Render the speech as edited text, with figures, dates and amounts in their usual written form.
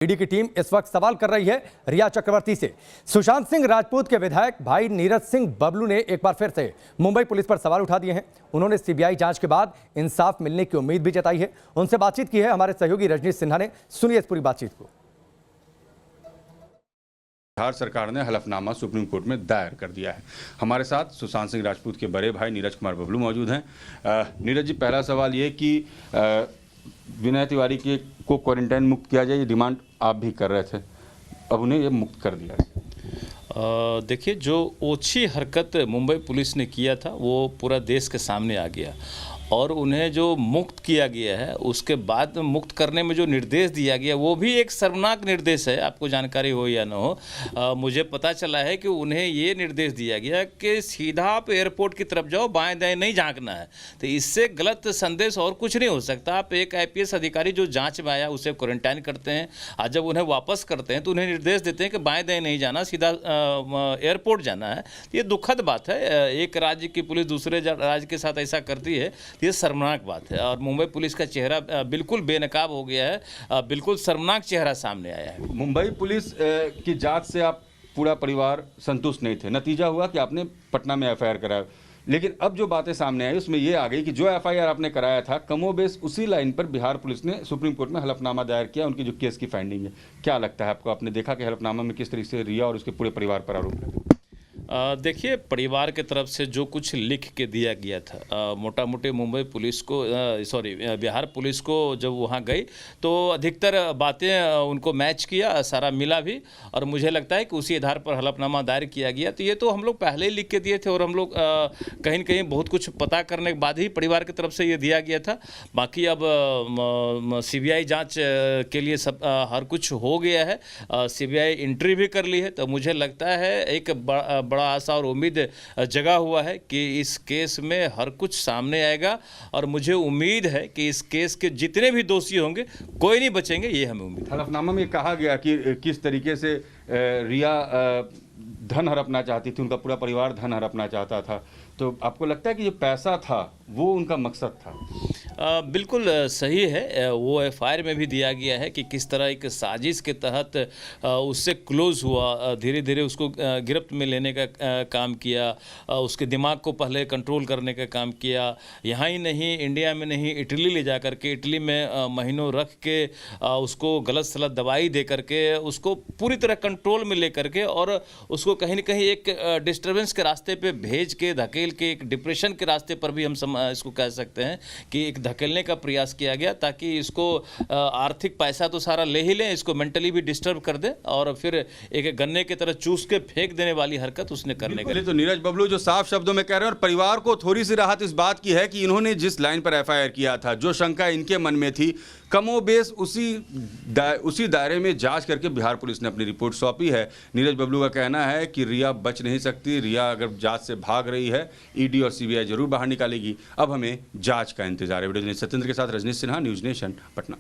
ED की team इस वक्त सवाल कर रही है रिया चक्रवर्ती से। सुशांत सिंह राजपूत के विधायक भाई नीरज सिंह बबलू ने एक बार फिर से मुंबई पुलिस पर सवाल उठा दिए हैं। उन्होंने सीबीआई जांच के बाद इंसाफ मिलने की उम्मीद भी जताई है। उनसे बातचीत की है हमारे सहयोगी रजनीश सिन्हा ने। सुनिए इस पूरी बातचीत को। बिहार सरकार ने हलफनामा सुप्रीम कोर्ट में दायर कर दिया है। हमारे साथ सुशांत सिंह राजपूत के बड़े भाई नीरज कुमार बबलू मौजूद हैं। नीरज जी, पहला सवाल ये कि विनय तिवारी को क्वारंटाइन मुक्त किया जाए, ये डिमांड आप भी कर रहे थे, अब उन्हें ये मुक्त कर दिया है। देखिए, जो ओछी हरकत मुंबई पुलिस ने किया था वो पूरा देश के सामने आ गया और उन्हें जो मुक्त किया गया है उसके बाद मुक्त करने में जो निर्देश दिया गया वो भी एक शर्मनाक निर्देश है। आपको जानकारी हो या न हो, मुझे पता चला है कि उन्हें ये निर्देश दिया गया कि सीधा आप एयरपोर्ट की तरफ जाओ, बाएं दाएं नहीं झांकना है। तो इससे गलत संदेश और कुछ नहीं हो सकता। आप एक आईपीएस अधिकारी जो जांच में आया उसे क्वारंटाइन करते हैं, आज जब उन्हें वापस करते हैं तो उन्हें निर्देश देते हैं कि बाएं दाएं नहीं जाना, सीधा एयरपोर्ट जाना है। ये दुखद बात है। एक राज्य की पुलिस दूसरे राज्य के साथ ऐसा करती है, ये शर्मनाक बात है। और मुंबई पुलिस का चेहरा बिल्कुल बेनकाब हो गया है, बिल्कुल शर्मनाक चेहरा सामने आया है। मुंबई पुलिस की जांच से आप पूरा परिवार संतुष्ट नहीं थे। नतीजा हुआ कि आपने पटना में एफआईआर कराया, लेकिन अब जो बातें सामने आई उसमें ये आ गई कि जो एफआईआर आपने कराया था कमोबेश उसी लाइन पर बिहार पुलिस ने सुप्रीम कोर्ट में हलफनामा दायर किया, उनकी जो केस की फाइंडिंग है। क्या लगता है आपको, आपने देखा कि हलफनामा में किस तरीके से रिया और उसके पूरे परिवार पर आरोप है? देखिए, परिवार के तरफ से जो कुछ लिख के दिया गया था, मोटा मोटी मुंबई पुलिस को बिहार पुलिस को जब वहाँ गई तो अधिकतर बातें उनको मैच किया, सारा मिला भी, और मुझे लगता है कि उसी आधार पर हलफनामा दायर किया गया। तो ये तो हम लोग पहले ही लिख के दिए थे और हम लोग कहीं न कहीं बहुत कुछ पता करने के बाद ही परिवार की तरफ से ये दिया गया था। बाकी अब सीबीआई जाँच के लिए सब हर कुछ हो गया है, सीबीआई एंट्री भी कर ली है। तो मुझे लगता है एक बड़ा आशा और उम्मीद जगा हुआ है कि इस केस में हर कुछ सामने आएगा और मुझे उम्मीद है कि इस केस के जितने भी दोषी होंगे कोई नहीं बचेंगे, ये हमें उम्मीद है। हलफनामा में कहा गया कि किस तरीके से रिया धन हड़पना चाहती थी, उनका पूरा परिवार धन हड़पना चाहता था। तो आपको लगता है कि जो पैसा था वो उनका मकसद था? बिल्कुल सही है। वो एफआईआर में भी दिया गया है कि किस तरह एक साजिश के तहत उससे क्लोज हुआ, धीरे धीरे उसको गिरफ्त में लेने का काम किया, उसके दिमाग को पहले कंट्रोल करने का काम किया। यहाँ ही नहीं, इंडिया में नहीं, इटली ले जा करके, इटली में महीनों रख के उसको गलत सलत दवाई दे करके उसको पूरी तरह कंट्रोल में ले करके और उसको कहीं न कहीं एक डिस्टर्बेंस के रास्ते पे भेज के, धकेल के, एक डिप्रेशन के रास्ते पर भी हम इसको कह सकते हैं कि एक धकेलने का प्रयास किया गया, ताकि इसको आर्थिक पैसा तो सारा ले ही लें, इसको मेंटली भी डिस्टर्ब कर दे और फिर एक गन्ने की तरह चूस के फेंक देने वाली हरकत उसने करने के लिए। तो नीरज बबलू जो साफ शब्दों में कह रहे हैं, और परिवार को थोड़ी सी राहत इस बात की है कि इन्होंने जिस लाइन पर एफआईआर किया था, जो शंका इनके मन में थी, कमोबेश उसी दायरे में जांच करके बिहार पुलिस ने अपनी रिपोर्ट सौंपी है। नीरज बबलू का कहना है कि रिया बच नहीं सकती, रिया अगर जांच से भाग रही है ईडी और सीबीआई जरूर बाहर निकालेगी। अब हमें जांच का इंतजार है। वीडियो जर्नलिस्ट सत्येंद्र के साथ रजनीश सिन्हा, न्यूज़ नेशन, पटना।